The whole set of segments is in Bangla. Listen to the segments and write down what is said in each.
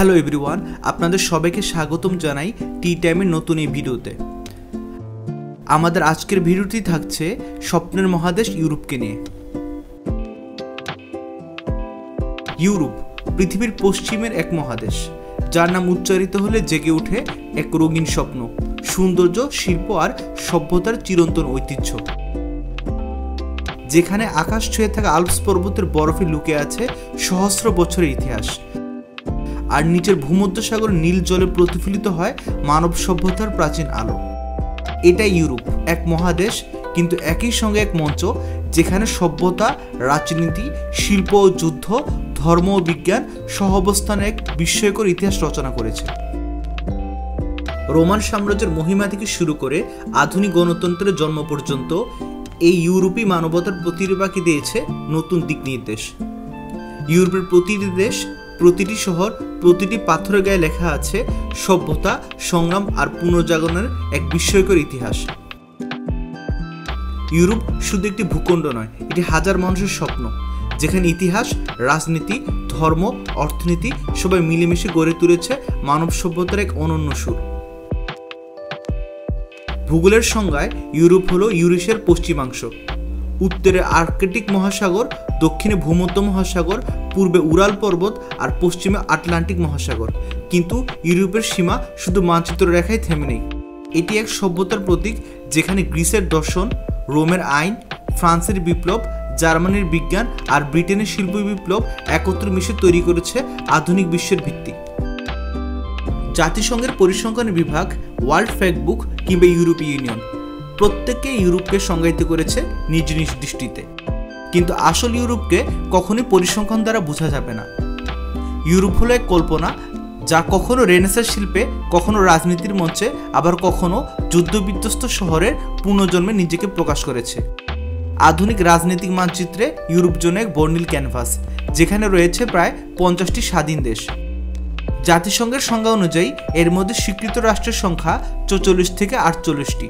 হ্যালো এভরিওয়ান, আপনাদের সবাইকে স্বাগতম জানাই টি টাইমের নতুন এই ভিডিওতে। আমাদের আজকের ভিডিওটি থাকছে স্বপ্নের মহাদেশ ইউরোপকে নিয়ে। ইউরোপ পৃথিবীর পশ্চিমের এক মহাদেশ, যার নাম উচ্চারিত হলে জেগে ওঠে এক রঙিন স্বপ্ন, সৌন্দর্য, শিল্প আর সভ্যতার চিরন্তন ঐতিহ্য। যেখানে আকাশ ছুঁয়ে থাকা আল্পস পর্বতের বরফে লুকিয়ে আছে সহস্র বছরের ইতিহাস, আর নিচের ভূমধ্যসাগর নীল জলে প্রতিফলিত হয় মানব সভ্যতার প্রাচীন আলো। এটাই ইউরোপ, এক মহাদেশ, কিন্তু একই সঙ্গে এক মঞ্চ যেখানে সভ্যতা, রাজনীতি, শিল্প ও যুদ্ধ, ধর্ম ও বিজ্ঞান সহাবস্থানে এক বিস্ময়কর ইতিহাস রচনা করেছে। রোমান সাম্রাজ্যের মহিমা থেকে শুরু করে আধুনিক গণতন্ত্রের জন্ম পর্যন্ত এই ইউরোপই মানবতার প্রতিবাকে দিয়েছে নতুন দিক নির্দেশ। ইউরোপের প্রতিটি দেশ, প্রতিটি শহর, প্রতিটি পাথরের গায়ে লেখা আছে সভ্যতা, সংগ্রাম আর পুনর্জাগরণের এক বিস্ময়কর ইতিহাস। ইউরোপ শুধু একটি ভূখণ্ড নয়, এটি হাজার মানুষের স্বপ্ন, যেখানে ইতিহাস, রাজনীতি, ধর্ম, অর্থনীতি সবাই মিলেমিশে গড়ে তুলেছে মানব সভ্যতার এক অনন্য সুর। ভূগোলের সংজ্ঞায় ইউরোপ হলো ইউরেশিয়ার পশ্চিমাংশ। উত্তরে আর্কটিক মহাসাগর, দক্ষিণে ভূমধ্য মহাসাগর, পূর্বে উরাল পর্বত আর পশ্চিমে আটলান্টিক মহাসাগর। কিন্তু ইউরোপের সীমা শুধু মানচিত্র রেখায় থেমে নেই। এটি এক সভ্যতার প্রতীক, যেখানে গ্রিসের দর্শন, রোমের আইন, ফ্রান্সের বিপ্লব, জার্মানির বিজ্ঞান আর ব্রিটেনের শিল্প বিপ্লব একত্রে মিশে তৈরি করেছে আধুনিক বিশ্বের ভিত্তি। জাতিসংঘের পরিসংখ্যান বিভাগ, ওয়ার্ল্ড ফ্যাক্টবুক কিংবা ইউরোপীয় ইউনিয়ন প্রত্যেককে ইউরোপকে সংজ্ঞায়িত করেছে নিজ নিজ দৃষ্টিতে, কিন্তু আসল ইউরোপকে কখনোই পরিসংখ্যান দ্বারা বোঝা যাবে না। ইউরোপ হলো এক কল্পনা, যা কখনো রেনেসাঁ শিল্পে, কখনো রাজনীতির মঞ্চে, আবার কখনো যুদ্ধবিধ্বস্ত শহরের পুনর্জন্মে নিজেকে প্রকাশ করেছে। আধুনিক রাজনৈতিক মানচিত্রে ইউরোপ জন্য এক বর্ণিল ক্যানভাস, যেখানে রয়েছে প্রায় 50টি স্বাধীন দেশ। জাতিসংঘের সংজ্ঞা অনুযায়ী এর মধ্যে স্বীকৃত রাষ্ট্রের সংখ্যা 44 থেকে 48টি।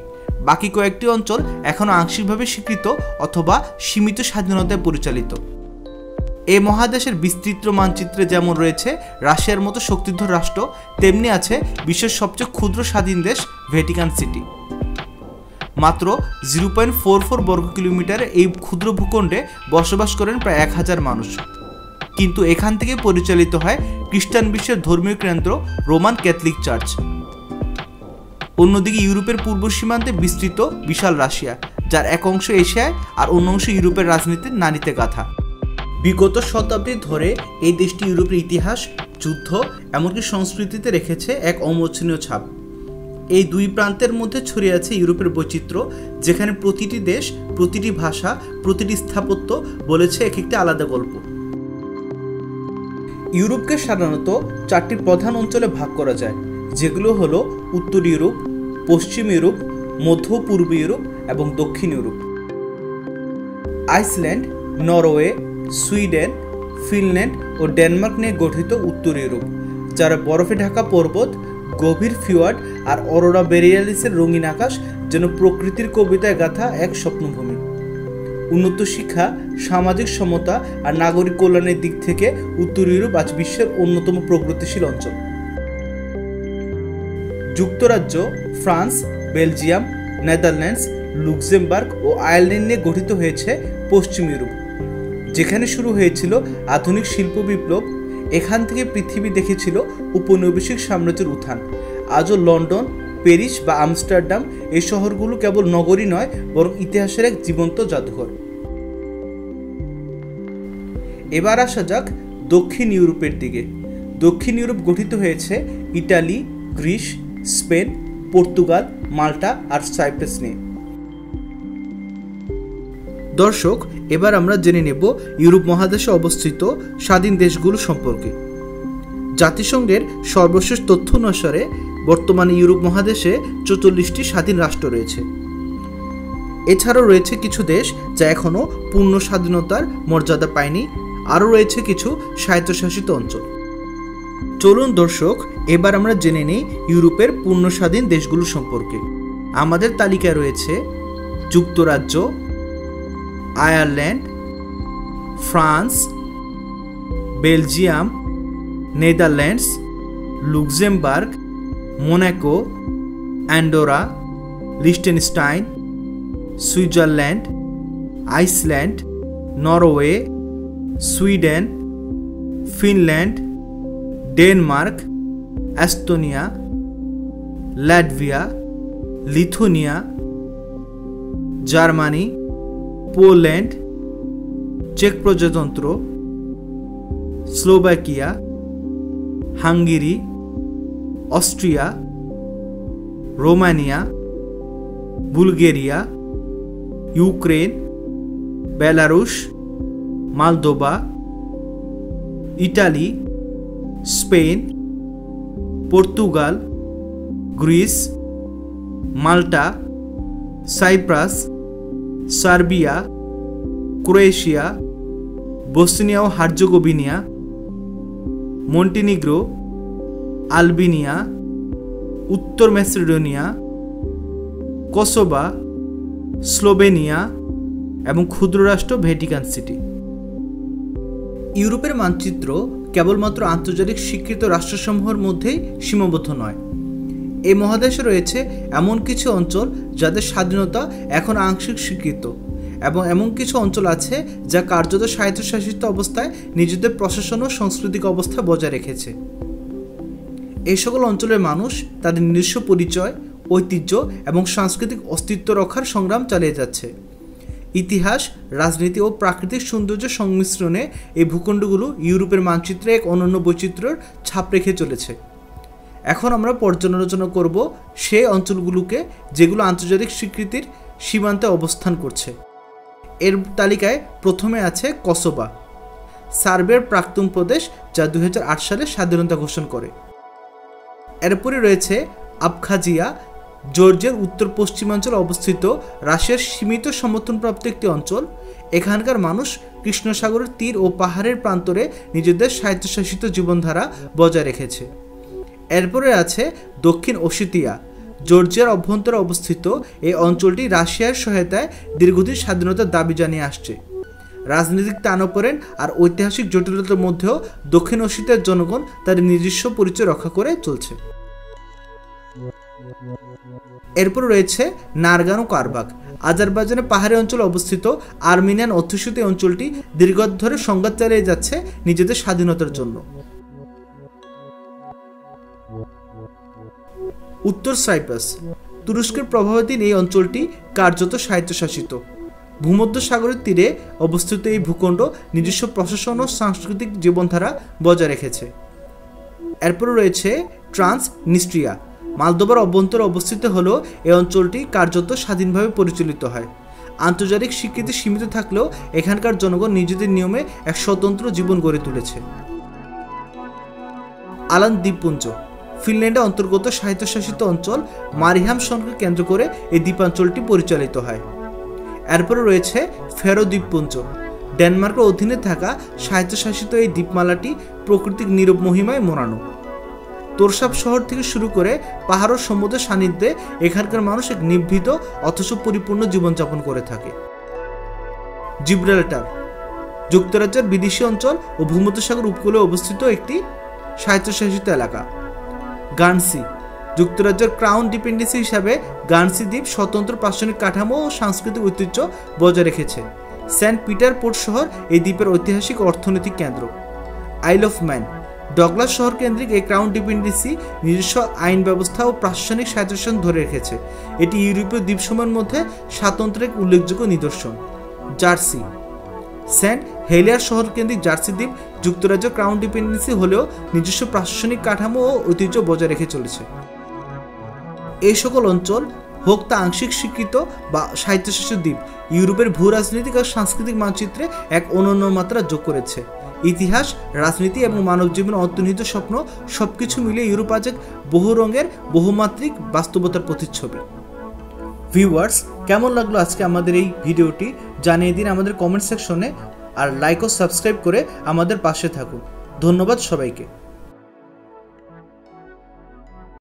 বাকি কয়েকটি অঞ্চল এখনও আংশিকভাবে স্বীকৃত অথবা সীমিত স্বাধীনতায় পরিচালিত। এই মহাদেশের বিস্তৃত মানচিত্রে যেমন রয়েছে রাশিয়ার মতো শক্তিধর রাষ্ট্র, তেমনি আছে বিশ্বের সবচেয়ে ক্ষুদ্র স্বাধীন দেশ ভ্যাটিকান সিটি। মাত্র 0.44 বর্গ কিলোমিটারে এই ক্ষুদ্র ভূখণ্ডে বসবাস করেন প্রায় 1000 মানুষ, কিন্তু এখান থেকে পরিচালিত হয় খ্রিস্টান বিশ্বের ধর্মীয় কেন্দ্র রোমান ক্যাথলিক চার্চ। অন্যদিকে ইউরোপের পূর্ব সীমান্তে বিস্তৃত বিশাল রাশিয়া, যার এক অংশ এশিয়ায় আর অন্য অংশ ইউরোপের রাজনীতির নারীতে গাথা। বিগত শতাব্দী ধরে এই দেশটি ইউরোপের ইতিহাস, যুদ্ধ, এমনকি সংস্কৃতিতে রেখেছে এক অমোচনীয় ছাপ। এই দুই প্রান্তের মধ্যে ছড়িয়ে আছে ইউরোপের বৈচিত্র্য, যেখানে প্রতিটি দেশ, প্রতিটি ভাষা, প্রতিটি স্থাপত্য বলেছে এক একটি আলাদা গল্প। ইউরোপকে সাধারণত 4টি প্রধান অঞ্চলে ভাগ করা যায়, যেগুলো হলো উত্তর ইউরোপ, পশ্চিম ইউরোপ, মধ্য পূর্ব ইউরোপ এবং দক্ষিণ Europe. Iceland, Norway, Sweden, Finland ও ডেনমার্ক নিয়ে গঠিত উত্তর ইউরোপ, যারা বরফে ঢাকা পর্বত, গভীর ফিওয়ার্ড আর অরোরা বোরিয়ালিসের রঙিন আকাশ যেন প্রকৃতির কবিতায় গাথা এক স্বপ্নভূমি। উন্নত শিক্ষা, সামাজিক সমতা আর নাগরিক কল্যাণের দিক থেকে উত্তর ইউরোপ আজ বিশ্বের অন্যতম প্রগতিশীল অঞ্চল। যুক্তরাজ্য, ফ্রান্স, বেলজিয়াম, নেদারল্যান্ডস, লুক্সেমবার্গ ও আয়ারল্যান্ড নিয়ে গঠিত হয়েছে পশ্চিম ইউরোপ, যেখানে শুরু হয়েছিল আধুনিক শিল্প বিপ্লব। এখান থেকে পৃথিবী দেখেছিল উপনিবেশিক সাম্রাজ্যের উত্থান। আজও লন্ডন, প্যারিস বা আমস্টারডাম এই শহরগুলো কেবল নগরী নয়, বরং ইতিহাসের এক জীবন্ত জাদুঘর। এবার আসা যাক দক্ষিণ ইউরোপের দিকে। দক্ষিণ ইউরোপ গঠিত হয়েছে ইটালি, গ্রিস, স্পেন, পর্তুগাল, মাল্টা আর সাইপ্রাস নিয়ে। দর্শক, এবার আমরা জেনে নেব ইউরোপ মহাদেশে অবস্থিত স্বাধীন দেশগুলো সম্পর্কে। জাতিসংঘের সর্বশেষ তথ্য অনুসারে বর্তমানে ইউরোপ মহাদেশে 44টি স্বাধীন রাষ্ট্র রয়েছে। এছাড়াও রয়েছে কিছু দেশ যা এখনও পূর্ণ স্বাধীনতার মর্যাদা পায়নি, আরও রয়েছে কিছু স্বায়ত্তশাসিত অঞ্চল। চলুন দর্শক, এবার আমরা জেনে নিই ইউরোপের পূর্ণ স্বাধীন দেশগুলো সম্পর্কে। আমাদের তালিকায় রয়েছে যুক্তরাজ্য, Ireland, France, Belgium, Netherlands, Luxembourg, Monaco, Andorra, লিechtenstein, Switzerland, Iceland, Norway, Sweden, Finland, Denmark, Estonia, Latvia, Lithuania, Germany, Poland, চেক প্রজাতন্ত্র, Slovakia, Hungary, Austria, Romania, Bulgaria, Ukraine, Belarus, Moldova, Italy, Spain, Portugal, Greece, Malta, Cyprus, Serbia, Croatia, Bosnia ও হার্জেগোভিনা, মন্টিনিগ্রো, আলবেনিয়া, উত্তর ম্যাসেডোনিয়া, কসোভো, স্লোভেনিয়া এবং ক্ষুদ্র রাষ্ট্র ভ্যাটিকান সিটি। ইউরোপের মানচিত্র কেবলমাত্র আন্তর্জাতিক স্বীকৃত রাষ্ট্রসমূহের মধ্যেই সীমাবদ্ধ নয়। এই মহাদেশে রয়েছে এমন কিছু অঞ্চল যাদের স্বাধীনতা এখন আংশিক স্বীকৃত এবং এমন কিছু অঞ্চল আছে যা কার্যত স্বায়ত্তশাসিত অবস্থায় নিজেদের প্রশাসন ও সাংস্কৃতিক অবস্থা বজায় রেখেছে। এই সকল অঞ্চলের মানুষ তাদের নিজস্ব পরিচয়, ঐতিহ্য এবং সাংস্কৃতিক অস্তিত্ব রক্ষার সংগ্রাম চালিয়ে যাচ্ছে। ইতিহাস, রাজনীতি ও প্রাকৃতিক সৌন্দর্যের সংমিশ্রণে এই ভূখণ্ডগুলো ইউরোপের মানচিত্রে এক অনন্য বৈচিত্র্যের ছাপ রেখে চলেছে। এখন আমরা পর্যালোচনা করব সেই অঞ্চলগুলোকে যেগুলো আন্তর্জাতিক স্বীকৃতির সীমান্তে অবস্থান করছে। এর তালিকায় প্রথমে আছে কসোভো, সার্বিয়ার প্রাক্তন প্রদেশ যা 2008 সালে স্বাধীনতা ঘোষণা করে। এরপরে রয়েছে আবখাজিয়া, জর্জিয়ার উত্তর পশ্চিমাঞ্চলে অবস্থিত রাশিয়ার সীমিত সমর্থনপ্রাপ্ত একটি অঞ্চল। এখানকার মানুষ কৃষ্ণ সাগরের তীর ও পাহাড়ের প্রান্তরে নিজেদের স্বায়ত্তশাসিত জীবনধারা বজায় রেখেছে। এরপরে আছে দক্ষিণ ওশেতিয়া, জর্জিয়ার অভ্যন্তরে অবস্থিত। এই অঞ্চলটি রাশিয়ার সহায়তায় দীর্ঘদিন স্বাধীনতার দাবি জানিয়ে আসছে। রাজনৈতিক টানাপোড়েন আর ঐতিহাসিক জটিলতার মধ্যেও দক্ষিণ ওশেতিয়ার জনগণ তাদের নিজস্ব পরিচয় রক্ষা করে চলছে। এরপর রয়েছে নারগানো কারাবাখ, আজারবাইজানের পাহাড়ি অঞ্চলে অবস্থিত আর্মেনিয়ান অধ্যুষিত অঞ্চলটি দীর্ঘদিন ধরে সংঘাত চালিয়ে যাচ্ছে নিজেদের স্বাধীনতার জন্য। উত্তর সাইপ্রাস, তুরস্কের প্রভাবাধীন এই অঞ্চলটি কার্যত স্বায়ত্তশাসিত। ভূমধ্য সাগরের তীরে অবস্থিত এই ভূখণ্ড নিজস্ব প্রশাসন ও সাংস্কৃতিক জীবনধারা বজায় রেখেছে। এরপর রয়েছে ট্রান্সনিস্ট্রিয়া, মলদোভার অভ্যন্তরে অবস্থিত হলেও এই অঞ্চলটি কার্যত স্বাধীনভাবে পরিচালিত হয়। আন্তর্জাতিক স্বীকৃতি সীমিত থাকলেও এখানকার জনগণ নিজেদের নিয়মে এক স্বতন্ত্র জীবন গড়ে তুলেছে। আলান দ্বীপপুঞ্জ, ফিনল্যান্ডের অন্তর্গত স্বায়ত্তশাসিত অঞ্চল। মারিহাম শহরকে কেন্দ্র করে এই দ্বীপাঞ্চলটি পরিচালিত হয়। এরপরে রয়েছে ফেরো দ্বীপপুঞ্জ, ডেনমার্কের অধীনে থাকা স্বায়ত্তশাসিত এই দ্বীপমালাটি প্রকৃতিক নীরব মহিমায় মোড়ানো। তোরসাপ শহর থেকে শুরু করে পাহাড় ও সমুদ্রের সান্নিধ্যে এখানকার মানুষ এক নিভৃত অথচ পরিপূর্ণ জীবনযাপন করে থাকে। জিব্রাল্টার, যুক্তরাজ্যের বিদেশি অঞ্চল ও ভূমধ্যসাগর উপকূলে অবস্থিত একটি স্বায়ত্তশাসিত এলাকা। গার্নসি, যুক্তরাজ্যের ক্রাউন ডিপেন্ডেন্সি হিসাবে গার্নসি দ্বীপ স্বতন্ত্র প্রাশনিক কাঠামো ও সাংস্কৃতিক ঐতিহ্য বজায় রেখেছে। সেন্ট পিটার পোর্ট শহর এই দ্বীপের ঐতিহাসিক অর্থনৈতিক কেন্দ্র। আইল অফ ম্যান, ডগলাস শহর কেন্দ্রিক এই ক্রাউন ডিপেন্ডেন্সি নিজস্ব আইন ব্যবস্থা ও প্রশাসনিক স্বায়ত্তশাসন ধরে রেখেছে। এটি ইউরোপীয় দ্বীপসমূহের মধ্যে স্বাতন্ত্র্যের এক উল্লেখযোগ্য নিদর্শন। জার্সি, সেন্ট হেলিয়ার শহর কেন্দ্রিক জার্সি দ্বীপ যুক্তরাজ্যের ক্রাউন ডিপেন্ডেন্সি হলেও নিজস্ব প্রশাসনিক কাঠামো ও ঐতিহ্য বজায় রেখে চলেছে। এই সকল অঞ্চল হোক তা আংশিক স্বীকৃত বা স্বায়ত্তশাসিত দ্বীপ, ইউরোপের ভূ রাজনৈতিক আর সাংস্কৃতিক মানচিত্রে এক অনন্য মাত্রা যোগ করেছে। ইতিহাস, রাজনীতি এবং মানব জীবনের অন্তর্নিহিত স্বপ্ন সবকিছু মিলিয়ে ইউরোপ আজ এক বহু রঙের বহুমাত্রিক বাস্তবতার প্রতিচ্ছবি। ভিউয়ার্স, কেমন লাগলো আজকে আমাদের এই ভিডিওটি জানিয়ে দিন আমাদের কমেন্ট সেকশনে, আর লাইক ও সাবস্ক্রাইব করে আমাদের পাশে থাকুন। ধন্যবাদ সবাইকে।